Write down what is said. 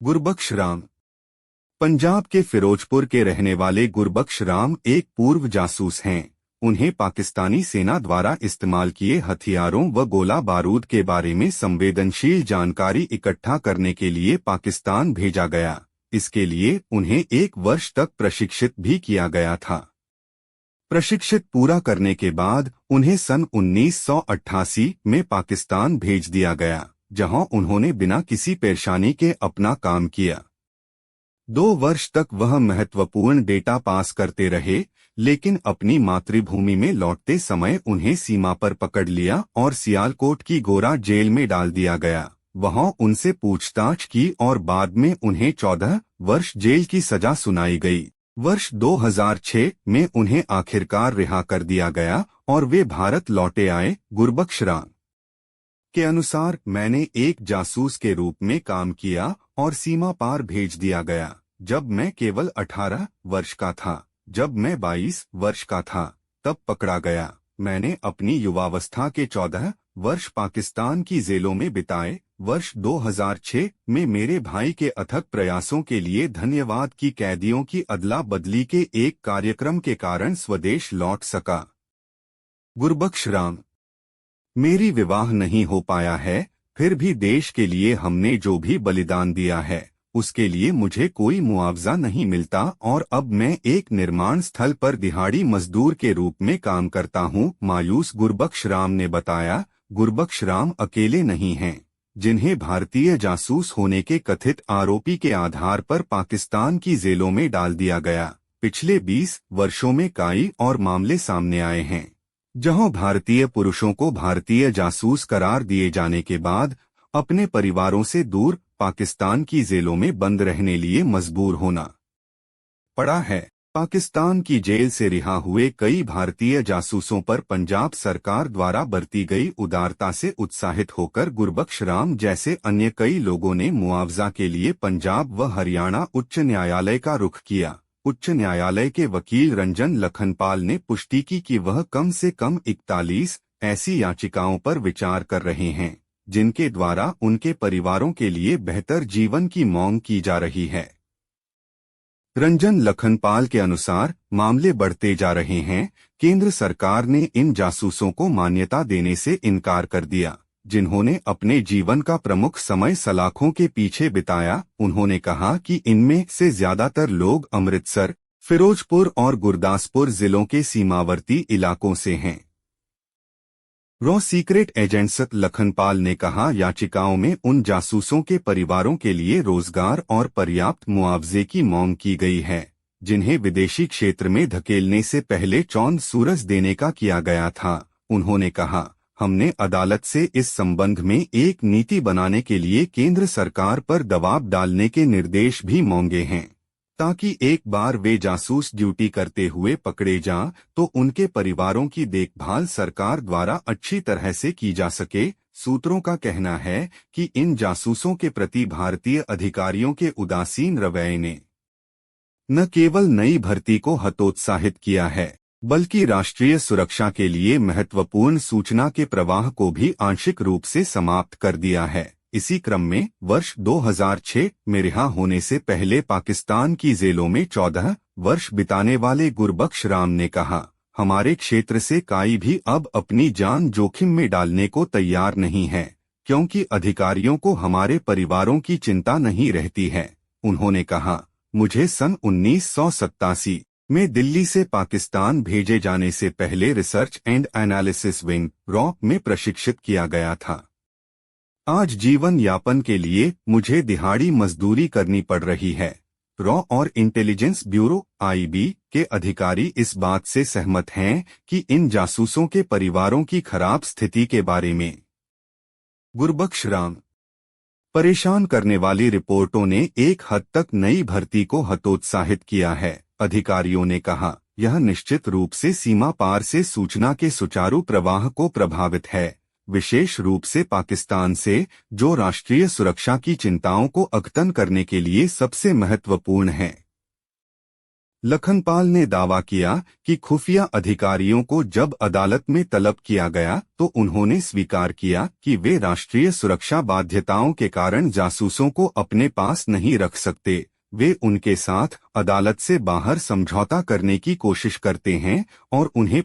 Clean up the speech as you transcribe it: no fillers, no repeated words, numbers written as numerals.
गुरबख्श राम। पंजाब के फिरोजपुर के रहने वाले गुरबख्श राम एक पूर्व जासूस हैं। उन्हें पाकिस्तानी सेना द्वारा इस्तेमाल किए हथियारों व गोला बारूद के बारे में संवेदनशील जानकारी इकट्ठा करने के लिए पाकिस्तान भेजा गया। इसके लिए उन्हें 1 वर्ष तक प्रशिक्षित भी किया गया था। प्रशिक्षित पूरा करने के बाद उन्हें सन 1988 में पाकिस्तान भेज दिया गया, जहां उन्होंने बिना किसी परेशानी के अपना काम किया। 2 वर्ष तक वह महत्वपूर्ण डेटा पास करते रहे, लेकिन अपनी मातृभूमि में लौटते समय उन्हें सीमा पर पकड़ लिया और सियालकोट की गोरा जेल में डाल दिया गया। वहां उनसे पूछताछ की और बाद में उन्हें 14 वर्ष जेल की सजा सुनाई गई। वर्ष 2006 में उन्हें आखिरकार रिहा कर दिया गया और वे भारत लौटे आए। गुरबख्श राम के अनुसार, मैंने एक जासूस के रूप में काम किया और सीमा पार भेज दिया गया जब मैं केवल 18 वर्ष का था। जब मैं 22 वर्ष का था तब पकड़ा गया। मैंने अपनी युवावस्था के 14 वर्ष पाकिस्तान की जेलों में बिताए। वर्ष 2006 में मेरे भाई के अथक प्रयासों के लिए धन्यवाद की कैदियों की अदला बदली के एक कार्यक्रम के कारण स्वदेश लौट सका। गुरबख्श राम। मेरी विवाह नहीं हो पाया है, फिर भी देश के लिए हमने जो भी बलिदान दिया है उसके लिए मुझे कोई मुआवजा नहीं मिलता और अब मैं एक निर्माण स्थल पर दिहाड़ी मजदूर के रूप में काम करता हूं। मायूस गुरबख्श राम ने बताया। गुरबख्श राम अकेले नहीं हैं, जिन्हें भारतीय जासूस होने के कथित आरोपी के आधार पर पाकिस्तान की जेलों में डाल दिया गया। पिछले 20 वर्षों में कई और मामले सामने आए हैं, जहां भारतीय पुरुषों को भारतीय जासूस करार दिए जाने के बाद अपने परिवारों से दूर पाकिस्तान की जेलों में बंद रहने लिए मजबूर होना पड़ा है। पाकिस्तान की जेल से रिहा हुए कई भारतीय जासूसों पर पंजाब सरकार द्वारा बरती गई उदारता से उत्साहित होकर गुरबख्श राम जैसे अन्य कई लोगों ने मुआवजा के लिए पंजाब व हरियाणा उच्च न्यायालय का रुख किया। उच्च न्यायालय के वकील रंजन लखनपाल ने पुष्टि की कि वह कम से कम 41 ऐसी याचिकाओं पर विचार कर रहे हैं जिनके द्वारा उनके परिवारों के लिए बेहतर जीवन की मांग की जा रही है। रंजन लखनपाल के अनुसार मामले बढ़ते जा रहे हैं। केंद्र सरकार ने इन जासूसों को मान्यता देने से इनकार कर दिया, जिन्होंने अपने जीवन का प्रमुख समय सलाखों के पीछे बिताया। उन्होंने कहा कि इनमें से ज्यादातर लोग अमृतसर, फिरोजपुर और गुरदासपुर जिलों के सीमावर्ती इलाकों से हैं। रॉ सीक्रेट एजेंट्स लखनपाल ने कहा, याचिकाओं में उन जासूसों के परिवारों के लिए रोजगार और पर्याप्त मुआवजे की मांग की गई है जिन्हें विदेशी क्षेत्र में धकेलने से पहले चौंध सूरज देने का किया गया था। उन्होंने कहा, हमने अदालत से इस संबंध में एक नीति बनाने के लिए केंद्र सरकार पर दबाव डालने के निर्देश भी मांगे हैं, ताकि एक बार वे जासूस ड्यूटी करते हुए पकड़े जाएं तो उनके परिवारों की देखभाल सरकार द्वारा अच्छी तरह से की जा सके। सूत्रों का कहना है कि इन जासूसों के प्रति भारतीय अधिकारियों के उदासीन रवैये ने न केवल नई भर्ती को हतोत्साहित किया है, बल्कि राष्ट्रीय सुरक्षा के लिए महत्वपूर्ण सूचना के प्रवाह को भी आंशिक रूप से समाप्त कर दिया है। इसी क्रम में वर्ष 2006 में रिहा होने से पहले पाकिस्तान की जेलों में 14 वर्ष बिताने वाले गुरबख्श राम ने कहा, हमारे क्षेत्र से कोई भी अब अपनी जान जोखिम में डालने को तैयार नहीं है, क्योंकि अधिकारियों को हमारे परिवारों की चिंता नहीं रहती है। उन्होंने कहा, मुझे सन 1987 में दिल्ली से पाकिस्तान भेजे जाने से पहले research and analysis wing raw में प्रशिक्षित किया गया था। आज जीवन यापन के लिए मुझे दिहाड़ी मजदूरी करनी पड़ रही है। रॉ और इंटेलिजेंस ब्यूरो (IB) के अधिकारी इस बात से सहमत हैं कि इन जासूसों के परिवारों की खराब स्थिति के बारे में गुरबख्श राम परेशान करने वाली रिपोर्टों ने एक हद तक नई भर्ती को हतोत्साहित किया है। अधिकारियों ने कहा, यह निश्चित रूप से सीमा पार से सूचना के सुचारू प्रवाह को प्रभावित है, विशेष रूप से पाकिस्तान से, जो राष्ट्रीय सुरक्षा की चिंताओं को अद्यतन करने के लिए सबसे महत्वपूर्ण है। लखनपाल ने दावा किया कि खुफिया अधिकारियों को जब अदालत में तलब किया गया तो उन्होंने स्वीकार किया कि वे राष्ट्रीय सुरक्षा बाध्यताओं के कारण जासूसों को अपने पास नहीं रख सकते। वे उनके साथ अदालत से बाहर समझौता करने की कोशिश करते हैं और उन्हें